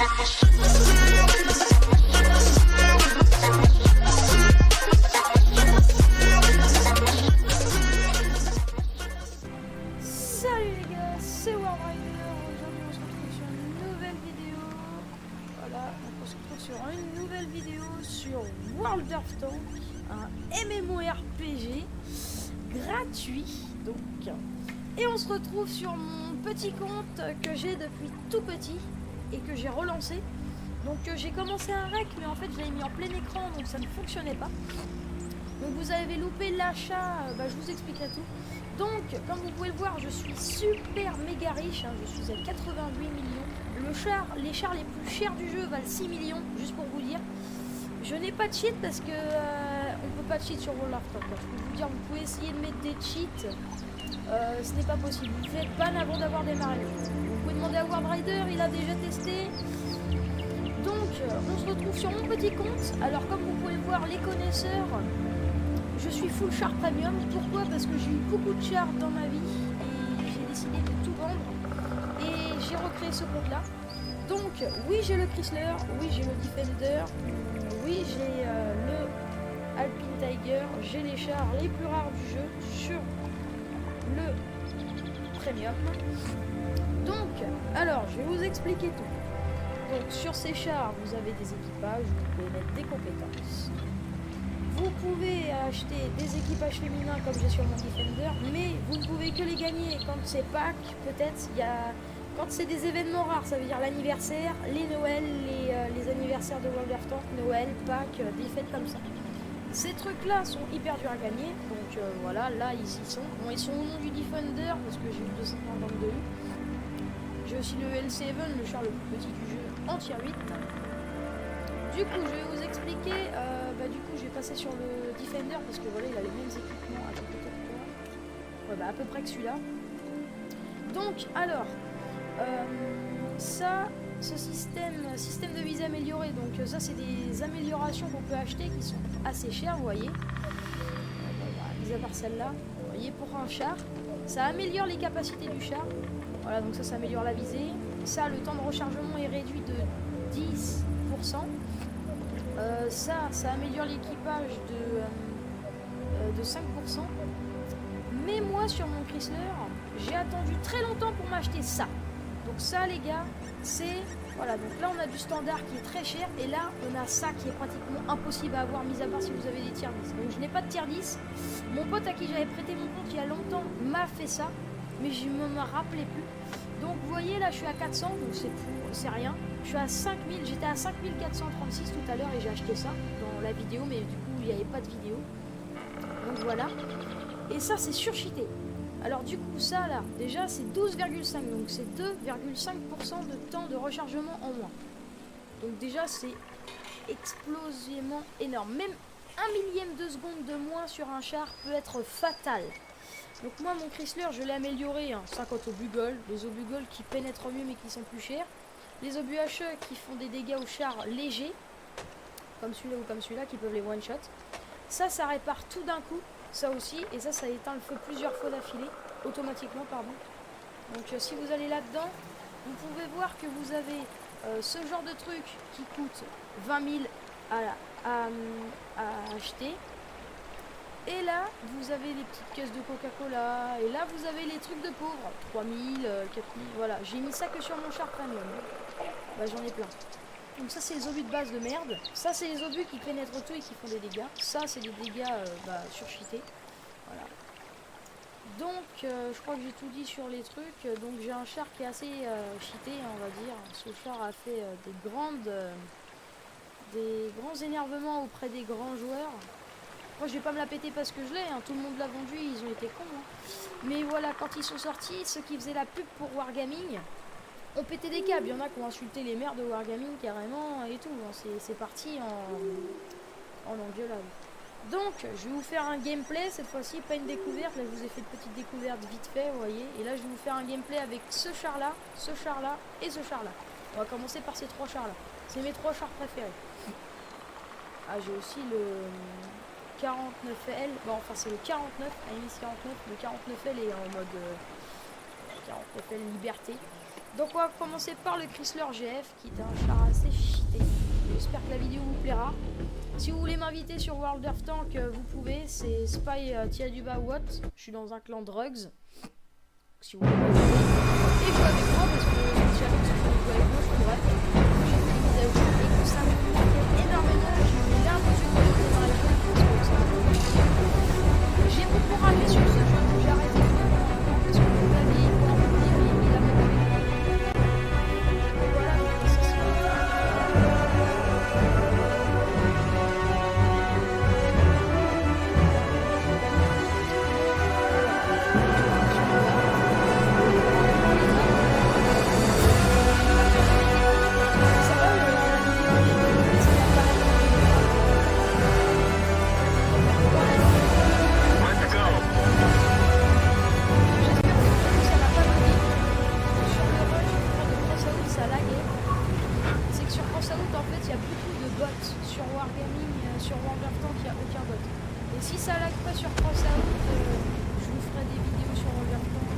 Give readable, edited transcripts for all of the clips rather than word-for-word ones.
Salut les gars, c'est Warrider. Aujourd'hui on se retrouve sur une nouvelle vidéo. Voilà, donc on se retrouve sur une nouvelle vidéo sur World of Tanks, un MMORPG gratuit donc. Et on se retrouve sur mon petit compte que j'ai depuis tout petit et que j'ai relancé. Donc j'ai commencé un rec mais en fait je l'avais mis en plein écran donc ça ne fonctionnait pas. Donc vous avez loupé l'achat, je vous expliquerai tout. Donc comme vous pouvez le voir je suis super méga riche, je suis à 88 millions. Les chars les plus chers du jeu valent 6 millions, juste pour vous dire. Je n'ai pas de cheat parce que on peut pas de cheat sur World of Tanks. Je peux vous dire, vous pouvez essayer de mettre des cheats, ce n'est pas possible. Vous faites ban avant d'avoir démarré. Vous pouvez demander à Wardrider, il a déjà testé. Donc on se retrouve sur mon petit compte. Alors comme vous pouvez le voir, les connaisseurs, je suis full char premium. Pourquoi? Parce que j'ai eu beaucoup de chars dans ma vie et j'ai décidé de tout vendre et j'ai recréé ce compte là. Donc oui, j'ai le Chrysler, oui j'ai le Defender, oui j'ai le Alpine Tiger, j'ai les chars les plus rares du jeu sur le premium. Donc alors je vais vous expliquer tout. Donc sur ces chars vous avez des équipages, vous pouvez mettre des compétences. Vous pouvez acheter des équipages féminins comme j'ai sur mon Defender, mais vous ne pouvez que les gagner quand c'est Pâques, peut-être. Quand c'est des événements rares, ça veut dire l'anniversaire, les Noëls, les anniversaires de World of Tanks, Noël, Pâques, des fêtes comme ça. Ces trucs-là sont hyper durs à gagner, donc voilà, là ils y sont. Bon, ils sont au nom du Defender parce que j'ai eu 252 U. J'ai aussi le L7, le char le plus petit du jeu, en tier 8. Du coup, je vais vous expliquer. Du coup, je vais passer sur le Defender parce que voilà, il a les mêmes équipements. Attends, peut-être quoi. À peu près que celui-là. Donc, alors, ce système de visée amélioré. Donc, ça, c'est des améliorations qu'on peut acheter qui sont assez chères, vous voyez. Mis à part celle-là, vous voyez, pour un char, ça améliore les capacités du char. Voilà, donc ça améliore la visée. Ça, le temps de rechargement est réduit de 10%. Ça améliore l'équipage de 5%. Mais moi sur mon Chrysler, j'ai attendu très longtemps pour m'acheter ça. Donc ça les gars, c'est... Voilà, donc là on a du standard qui est très cher. Et là on a ça qui est pratiquement impossible à avoir, mis à part si vous avez des tier 10. Donc je n'ai pas de tier 10. Mon pote à qui j'avais prêté mon compte il y a longtemps m'a fait ça. Mais je ne me rappelais plus. Donc vous voyez là je suis à 400, donc c'est rien. Je suis à 5000, j'étais à 5436 tout à l'heure et j'ai acheté ça dans la vidéo, mais du coup il n'y avait pas de vidéo. Donc voilà. Et ça c'est surcheaté. Alors du coup ça là, déjà c'est 12,5, donc c'est 2,5% de temps de rechargement en moins. Donc déjà c'est explosivement énorme. Même 1 millième de seconde de moins sur un char peut être fatal. Donc moi mon Chrysler je l'ai amélioré, 50 obus gold, les obus gold qui pénètrent mieux mais qui sont plus chers. Les obus HE qui font des dégâts aux chars légers, comme celui-là ou comme celui-là, qui peuvent les one-shot. Ça répare tout d'un coup, ça aussi, et ça éteint le feu plusieurs fois d'affilée, automatiquement, pardon. Donc si vous allez là-dedans, vous pouvez voir que vous avez ce genre de truc qui coûte 20 000 à acheter. Et là, vous avez les petites caisses de Coca-Cola. Et là, vous avez les trucs de pauvres. 3000, 4000, voilà. J'ai mis ça que sur mon char premium. J'en ai plein. Donc ça, c'est les obus de base de merde. Ça, c'est les obus qui pénètrent tout et qui font des dégâts. Ça, c'est des dégâts surcheatés. Voilà. Donc, je crois que j'ai tout dit sur les trucs. Donc, j'ai un char qui est assez cheaté, on va dire. Ce char a fait des grands énervements auprès des grands joueurs. Moi je vais pas me la péter parce que je l'ai, tout le monde l'a vendu, ils ont été cons. Mais voilà, quand ils sont sortis, ceux qui faisaient la pub pour Wargaming ont pété des câbles. Il y en a qui ont insulté les mères de Wargaming carrément et tout. C'est parti en engueulade. Donc je vais vous faire un gameplay cette fois-ci, pas une découverte. Là je vous ai fait une petite découverte vite fait, vous voyez. Et là je vais vous faire un gameplay avec ce char-là et ce char-là. On va commencer par ces trois chars-là. C'est mes trois chars préférés. J'ai aussi le 49L, c'est le 49, AMX 49, le 49L est en mode 49L liberté. Donc on va commencer par le Chrysler GF qui est un char assez cheaté. J'espère que la vidéo vous plaira. Si vous voulez m'inviter sur World of Tank, vous pouvez. C'est Spy-Watt. Je suis dans un clan Drugs. Si vous voulez m'inviter. Et jouer avec moi parce que si jamais vous voulez jouer avec moi, je pourrais. J'ai fait des mises à jour et que ça me manquait énormément. J'ai mis larmes aux yeux quand j'ai démarré le jeu parce que ça me manquait. J'ai beaucoup râlé sur ce jeu. J'ai arrêté de jouer parce que vous l'avez pour en venir et il a même pas fait. Voilà, ça c'est sur Wargaming, sur World of Tank, il n'y a aucun bot. Et si ça lag pas sur France Out, je vous ferai des vidéos sur World of Tank.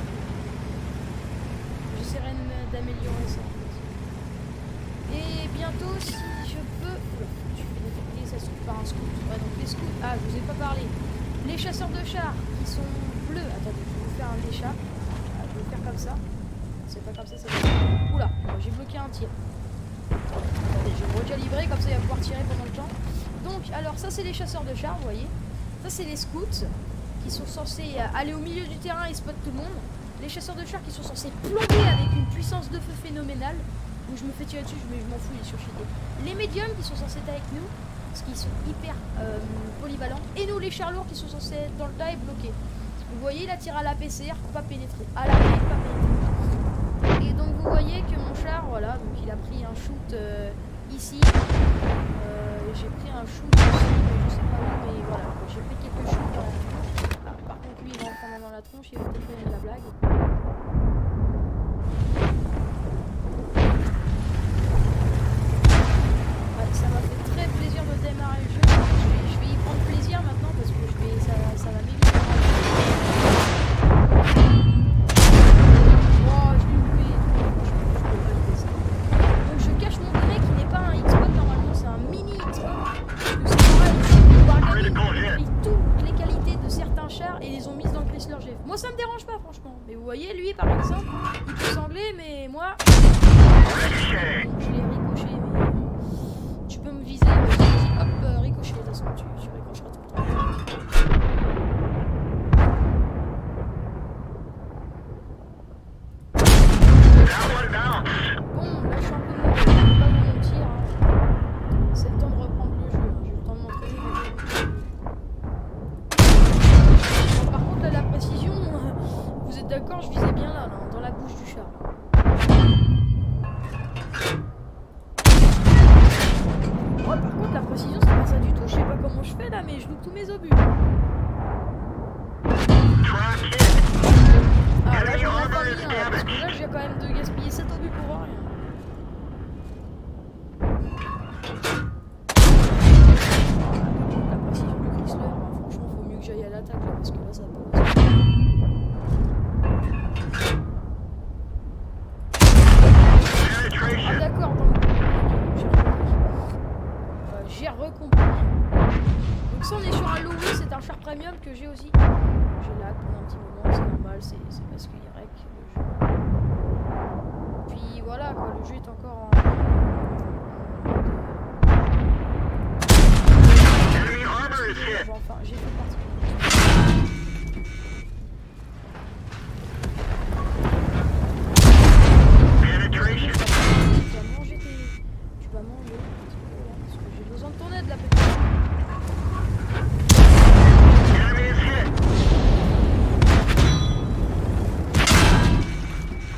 J'essaierai d'améliorer ça en fait. Et bientôt, si je peux... Je vais détecter, ça se trouve par un scout. Ouais, donc les scouts... Ah, je vous ai pas parlé. Les chasseurs de chars qui sont bleus. Attendez, je vais vous faire un écha. Ah, je vais le faire comme ça. C'est pas comme ça, c'est comme ça. Oula, j'ai bloqué un tir. Attendez, je vais me recalibrer, comme ça il va pouvoir tirer pendant le temps. Donc, alors ça c'est les chasseurs de chars, vous voyez. Ça c'est les scouts qui sont censés aller au milieu du terrain et spot tout le monde. Les chasseurs de chars qui sont censés plomber avec une puissance de feu phénoménale. Donc je me fais tirer dessus, mais je m'en fous, il est surcheaté. Les médiums qui sont censés être avec nous, parce qu'ils sont hyper polyvalents. Et nous les chars lourds qui sont censés être dans le tas et bloqués. Vous voyez, il a tiré à la PCR, pas pénétré. À la pas pénétré. Et donc vous voyez que mon char, voilà, donc il a pris un shoot ici. J'ai pris un shoot aussi, je sais pas où, mais voilà, j'ai pris quelques shoots dans la tronche. Ah, par contre lui il va en prendre dans la tronche, il va peut-être faire de la blague. Ouais, ça m'a fait très plaisir de démarrer le jeu. Je vais y prendre plaisir maintenant parce que ça va m'éviter. Moi ça me dérange pas franchement, mais vous voyez lui par exemple, il peut sangler mais moi je l'ai ricoché, mais tu peux me viser, hop ricocher, de toute façon tu ricocheras tout le temps. Bon là je suis un peu mauvais, je vais pas vous mentir, hein. C'est le temps de reprendre le jeu, hein. J'ai le temps de m'entraîner. Bon, par contre là la précision, vous êtes d'accord, je visais bien là, dans la bouche du chat. Oh, par contre la précision c'est pas ça du tout, je sais pas comment je fais là, mais je loupe tous mes obus. Ah là j'en ai pas mis un, parce que là j'ai quand même de gaspiller 7 obus pour rien. La précision du Chrysler, franchement faut mieux que j'aille à l'attaque là, parce que là ça va. Ah d'accord, donc j'ai recompris. Donc ça on est sur un Louis, c'est un char premium que j'ai aussi. J'ai lag pendant un petit moment, c'est normal, c'est parce qu'il rec le jeu. Puis voilà quoi, le jeu est encore en enfin, j'ai fait partie. Tu vas manger un petit peu là, parce que j'ai besoin de ton aide la petite.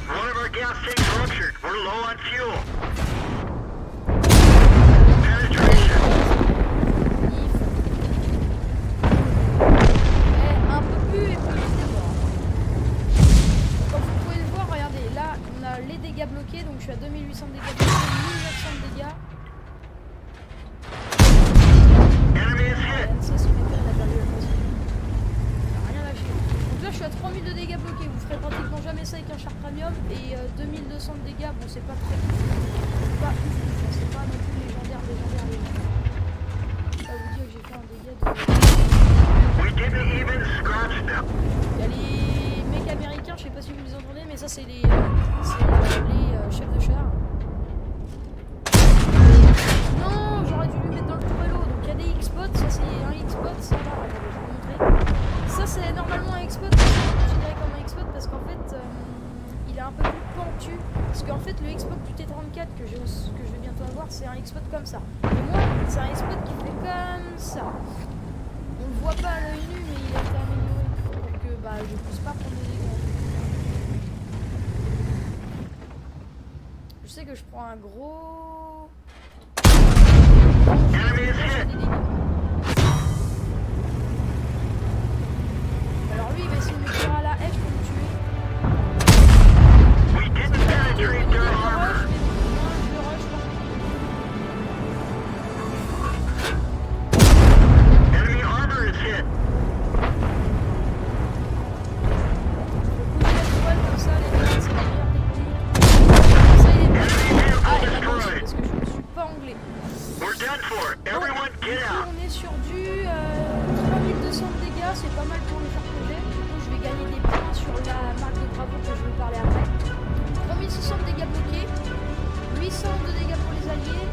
One of our gas tanks ruptured. We're low on fuel. Penetration. Un peu plus et plus d'abord. Comme vous pouvez le voir, regardez, là on a les dégâts bloqués, donc je suis à 2800 dégâts bloqués, 1900 dégâts. Ça c'est bien, on a perdu la position. On a rien lâché. Donc là je suis suis à 3000 de dégâts bloqués. Vous ferez pratiquement jamais ça avec un char premium. Et 2200 de dégâts, bon, c'est pas très ouf. Pas ouf, c'est pas non plus légendaire. Ça vous dire que j'ai fait un dégât de. We didn't even scratch them. Il y a les mecs américains, je sais pas si vous les entendez, mais ça c'est les chefs de char. Non, j'aurais dû lui mettre dans le tourello. Donc il y a des X-Spots, ça c'est un X-Spot, ça là, je vais vous montrer. Ça c'est normalement un X-Spot, je considère comme un X-Spot parce qu'en fait il est un peu plus pentu. Parce qu'en fait le X-Spot du T34 que je vais bientôt avoir, c'est un X-Spot comme ça. Et moi, c'est un X-Spot qui fait comme ça. On le voit pas à l'œil nu, mais il a été amélioré pour que je puisse pas prendre des dégâts. Je sais que je prends un gros. Enemy is hit. Alors lui, il va essayer de me tirer à la haie, je peux le tuer. We didn't penetrate their armor. Je le rush par Enemy armor is hit. comme ça, les gars, c'est la meilleure technique. Ça, il est bon. Ah, et maintenant aussi, parce que je ne suis pas anglais. We're done for. Everyone get Du coup, out. on est sur du 3200 de dégâts, c'est pas mal pour le char que j'ai. Du coup, je vais gagner des points sur la marque de bravoure que je vais parler après. 3600 de dégâts bloqués, 800 de dégâts pour les alliés,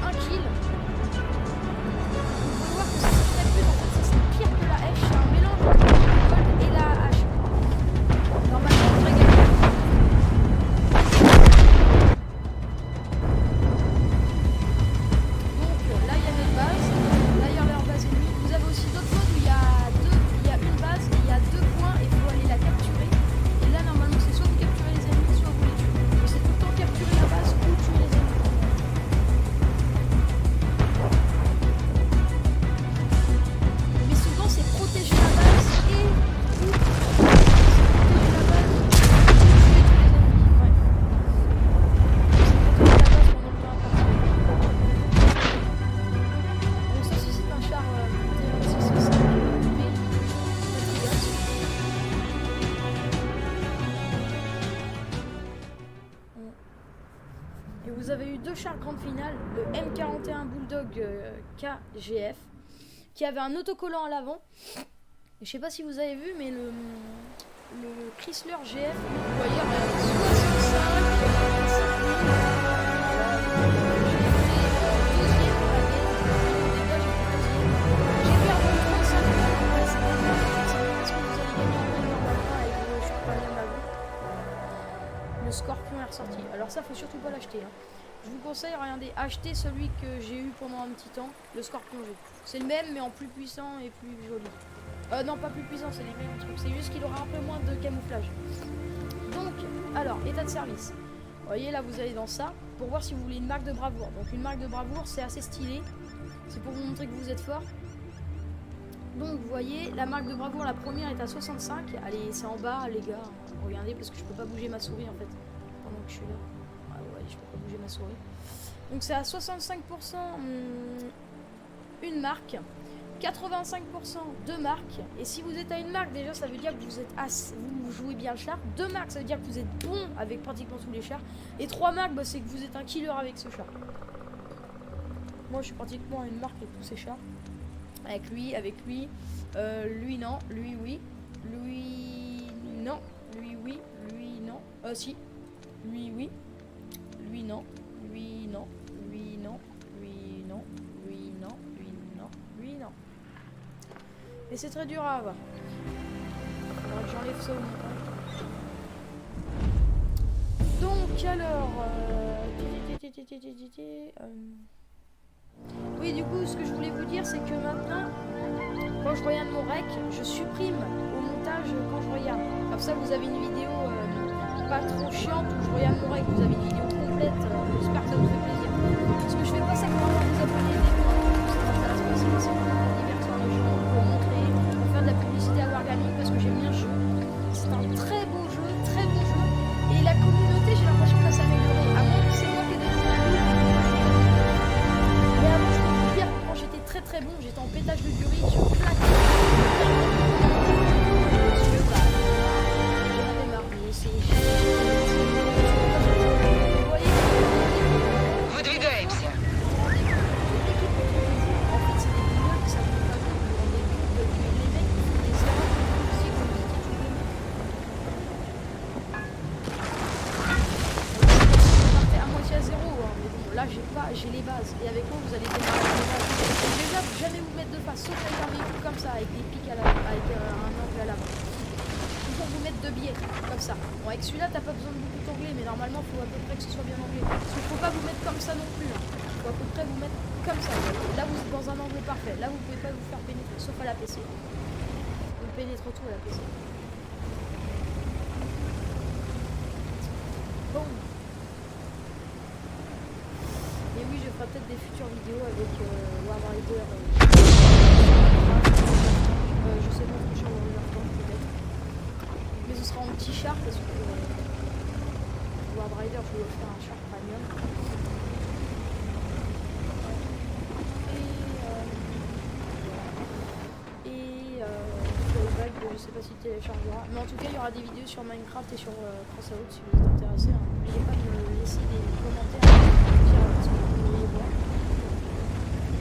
1 kill. Vous pouvez voir que ça c'est très peu, en fait ça c'est pire que la hache, c'est un mélange entre le gold et la hache. Normalement on devrait gagner. Donc là il y a notre base, là il y a leur base ennemie. Vous avez aussi d'autres modes où il y a une base, et il y a 2 points et il faut aller la capturer. Et là normalement c'est soit vous capturez les ennemis, soit vous les tuez. Donc c'est tout le temps capturer la base ou tuer les ennemis. Mais souvent c'est protéger la base et ou protéger la base ou tuer tous les ennemis. Ouais. C'est protéger la base pendant le temps à partir. Donc ça c'est un char T665 B Patriote. Et vous avez eu 2 chars grande finale, le M41 Bulldog KGF, qui avait un autocollant à l'avant. Je sais pas si vous avez vu, mais le Chrysler GF, vous voyez, 65 le Scorpion est ressorti. Alors ça, faut surtout pas l'acheter. Hein. Je vous conseille, regardez, achetez celui que j'ai eu pendant un petit temps, le Scorpion G. C'est le même, mais en plus puissant et plus joli. Non, pas plus puissant, c'est les mêmes trucs. C'est juste qu'il aura un peu moins de camouflage. Donc, alors, état de service. Vous voyez, là, vous allez dans ça, pour voir si vous voulez une marque de bravoure. Donc, une marque de bravoure, c'est assez stylé. C'est pour vous montrer que vous êtes fort. Donc, vous voyez, la marque de bravoure, la première est à 65. Allez, c'est en bas, les gars. Regardez, parce que je peux pas bouger ma souris, en fait, pendant que je suis là. Ah ouais, je peux pas bouger ma souris. Donc, c'est à 65% une marque. 85% deux marques. Et si vous êtes à une marque, déjà ça veut dire que vous êtes vous jouez bien le char. 2 marques, ça veut dire que vous êtes bon avec pratiquement tous les chars. Et 3 marques, c'est que vous êtes un killer avec ce char. Moi je suis pratiquement à une marque avec tous ces chars. Avec lui, lui non, lui oui, lui non, lui oui, lui non, si, lui oui, lui non, lui non, lui non, lui non, lui non, lui non, lui non. Et c'est très dur à avoir. Alors j'enlève ça au montage. Donc alors... Oui, du coup, ce que je voulais vous dire, c'est que maintenant, quand je regarde mon rec, je supprime au montage quand je regarde. Comme ça, vous avez une vidéo pas trop chiante où je regarde mon rec, vous avez une vidéo complète. J'espère que ça vous fait plaisir. Ce que je fais pas, c'est que vraiment vous abonner des points. Ça m'intéresse pas, c'est pour divertir les gens, pour montrer, pour faire de la publicité à Wargaming parce que j'aime bien le jeu. C'est un très beau jeu, très bon jeu. Et la communauté, j'ai l'impression que ça s'est amélioré. À moins que c'est moi qui ai devenu un loup. Mais avant, je peux vous dire, quand j'étais très bon, j'étais en pétage de durite, je claquais. Parce que, là j'ai les bases. Et avec moi vous allez démarrer avec les bases. Donc déjà, jamais vous mettre de face, sauf avec un véhicule comme ça, avec des pics à la, avec un angle à l'avant. Il faut vous mettre de biais, comme ça. Bon, avec celui-là, t'as pas besoin de beaucoup d'anglais, mais normalement, il faut à peu près que ce soit bien anglais. Parce qu'il faut pas vous mettre comme ça non plus. Il faut à peu près vous mettre comme ça. Là, vous êtes dans un angle parfait. Là, vous pouvez pas vous faire pénétrer, sauf à la PC. Vous pénétrez tout à la PC. Bon. Et oui, je ferai peut-être des futures vidéos avec War Rider. Je sais pas trop sur War Rider peut-être. Mais ce sera en petit char parce que War Rider, je voulais faire un char premium. Je sais pas si téléchargera. Mais en tout cas, il y aura des vidéos sur Minecraft et sur Crossout si vous êtes intéressés. N'oubliez pas de me laisser des commentaires ce que vous voulez voir.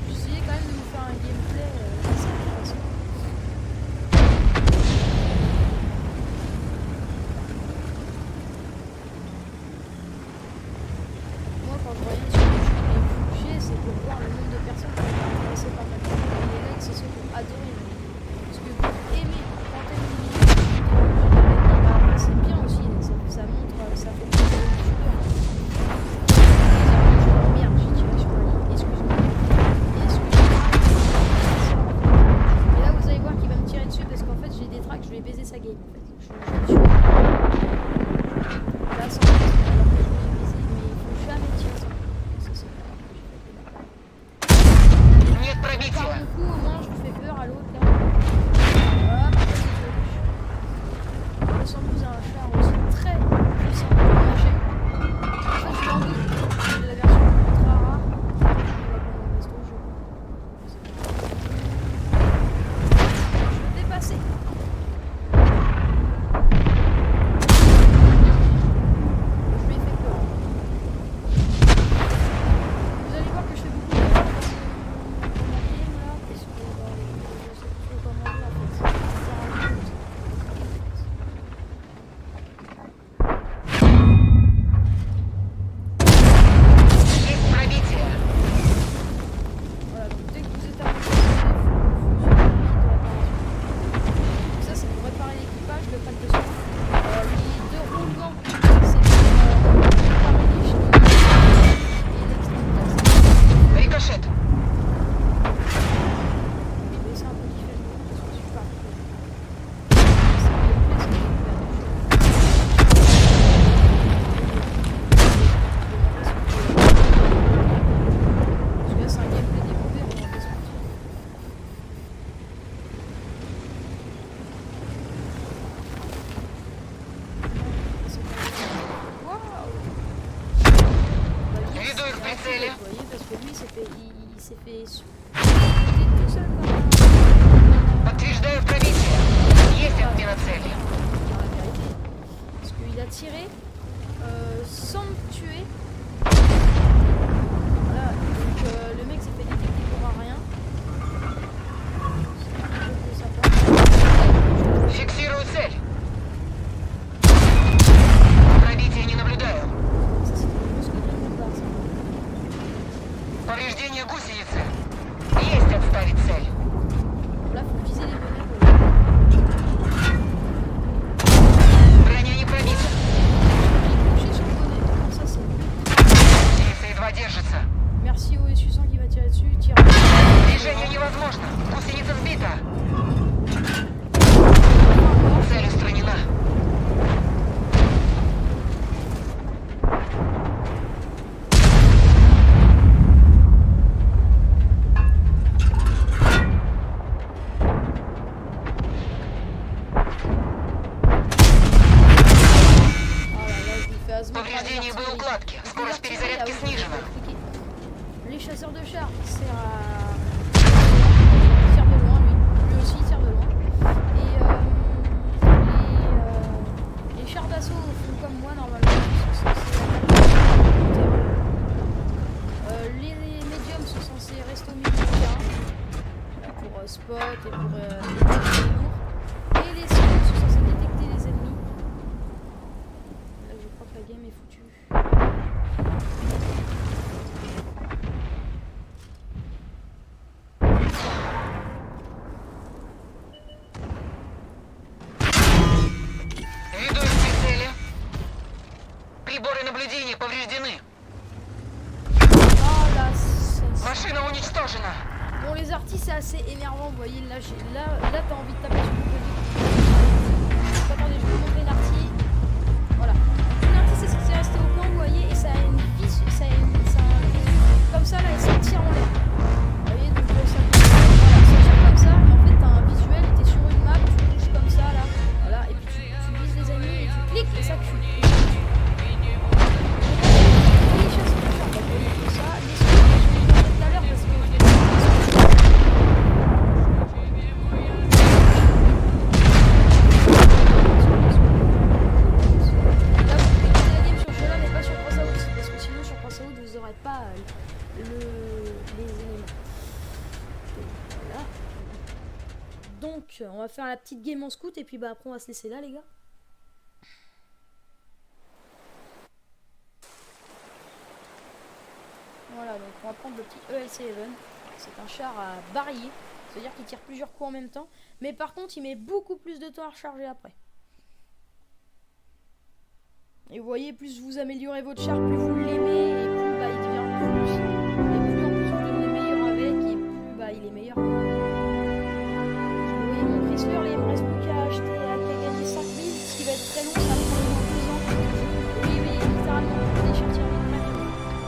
J'essayais quand même de vous faire un gameplay assez intéressant. Moi, quand je voyais sur YouTube les réfugiés, c'est pour voir le nombre de personnes qui sont intéressées par ma vidéo. Et les likes, c'est ceux qui ont adoré. Parce que vous aimez. C'est bien aussi, ça montre, ça fait plaisir aux youtubeurs. Merde, j'ai tiré sur la ligne, excuse-moi. Et là, vous allez voir qu'il va me tirer dessus parce qu'en fait, j'ai des tracks, je vais baiser sa game. En fait. Je suis là, sans alors que je vais baiser, mais il faut jamais tirer sur moi. Ça, c'est pas grave, j'ai fait des par le coup, au moins, je vous fais peur à l'autre, là. Hop, il ressemble plus à un char aussi très puissant pour nager. En fait, je m'en doute. C'est la version ultra rare. Je vais dépasser. Je lui ai fait peur. Vous allez voir que je fais beaucoup de peur dans ma game là. Parce que je sais plus trop comment dire en fait. Il s'est fait tout seul comme Подтверждаю пробитие. Есть отмена цели. la vérité. Parce qu'il a tiré sans me tuer. Voilà, donc le mec s'est fait détecter pour un rien. C'est un peu sympa. Фиксирую цель. Пробития не наблюдаю. Ça, c'est plus que de combat, ça. Повреждение гусеницы. Есть отставить цель. Là, faut viser les bonheurs. Броня не пробита. Toucher sur le bonnet. Alors ça, c'est... Едва держится. Merci au S800 qui va tirer dessus. Tire. Движение невозможно. Гусеница сбита. Цель устранена. Повреждение боеукладки. Скорость перезарядки снижена. Les chasseurs de chars, il tire de loin, lui aussi il tire de loin. Et les chars d'assaut font comme moi normalement, ils sont censés les médiums sont censés rester au milieu du terrain pour spot et pour détecter les lourds. Et les scouts sont censés détecter les ennemis. Là je crois que la game est foutue. Камеры наблюдения повреждены. Ah là, ça- Машина уничтожена. Bon, les artistes, c'est assez énervant, vous voyez. Là, t'as envie de taper sur le côté. Attendez, je vais vous montrer l'arty. Voilà. Une arty, c'est censé rester au plan, vous voyez, et ça a une vis, ça a une, comme ça, là, et ça tire en l'air. Vous voyez, donc ça, voilà, ça tire comme ça, et en fait, t'as un visuel, et t'es sur une map, tu bouges comme ça, là, voilà, et puis tu vises les ennemis, et tu cliques, et ça tue. Les chasses, c'est ça, vous voyez, tout ça, les skins, je vais vous montrer tout à l'heure, parce que je vais pas les éléments. Voilà. Donc on va faire la petite game en scout et puis bah après on va se laisser là les gars. Voilà, donc on va prendre le petit ELC-11. C'est un char à barillet, c'est-à-dire qu'il tire plusieurs coups en même temps, mais par contre il met beaucoup plus de temps à recharger après. Et vous voyez, plus vous améliorez votre char, plus vous l'aimez, et plus bah, il devient plus. Et plus en plus vous devenez meilleur avec, et plus bah, il est meilleur. Vous voyez mon Chrysler, là, il me reste plus qu'à acheter, à gagner 5 000, ce qui va être très long, ça prend dans 2 ans. Oui, oui, littéralement, les chars tirent vite même.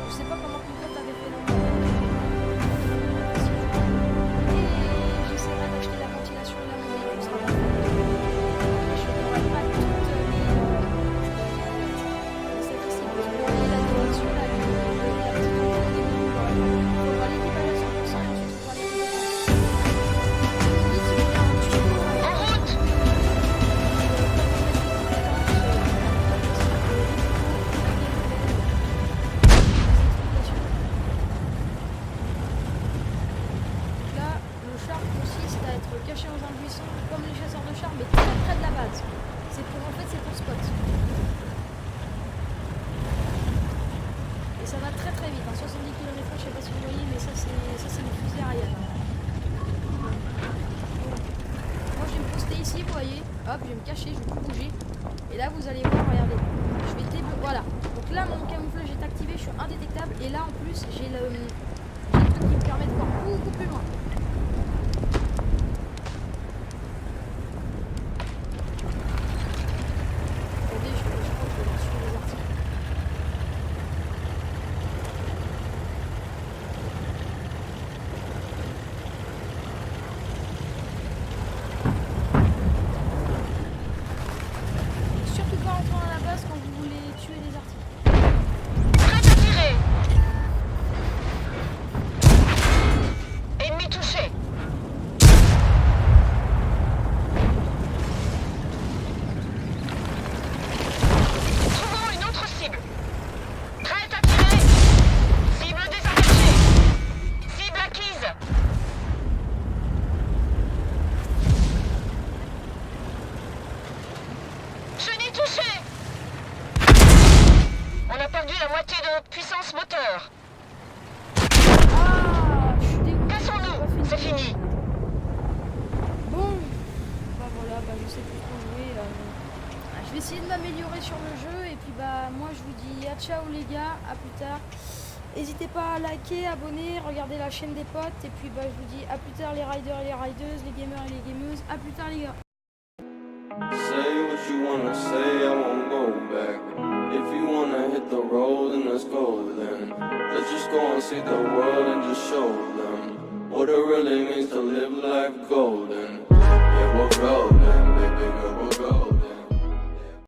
Je sais pas comment plus tôt t'avais fait dans le monde. Et j'essaierai d'acheter la ventilation et la mobilité, ce sera pas mal. Je n'aurai pas toutes les... caché dans un buisson comme les chasseurs de chars mais très près de la base. C'est pour spot. Et ça va très très vite, hein, 70 km/h, je sais pas si vous voyez, mais ça c'est le fusil Ariane. Moi je vais me poster ici, vous voyez, hop, je vais me cacher, je vais plus bouger. Et là vous allez voir, regardez, je vais voilà. Donc là mon camouflage est activé, je suis indétectable et là en plus j'ai le truc qui me permet de voir beaucoup plus loin. Je vais essayer de m'améliorer sur le jeu et puis bah moi je vous dis à ciao les gars, à plus tard. N'hésitez pas à liker, abonner, regarder la chaîne des potes et puis bah je vous dis à plus tard les riders et les rideuses, les gamers et les gameuses, à plus tard les gars. Say what you wanna say, I won't go back. If you wanna hit the road, then let's go then. Let's just go and see the world and just show them what it really means to live life golden. Yeah, we're golden.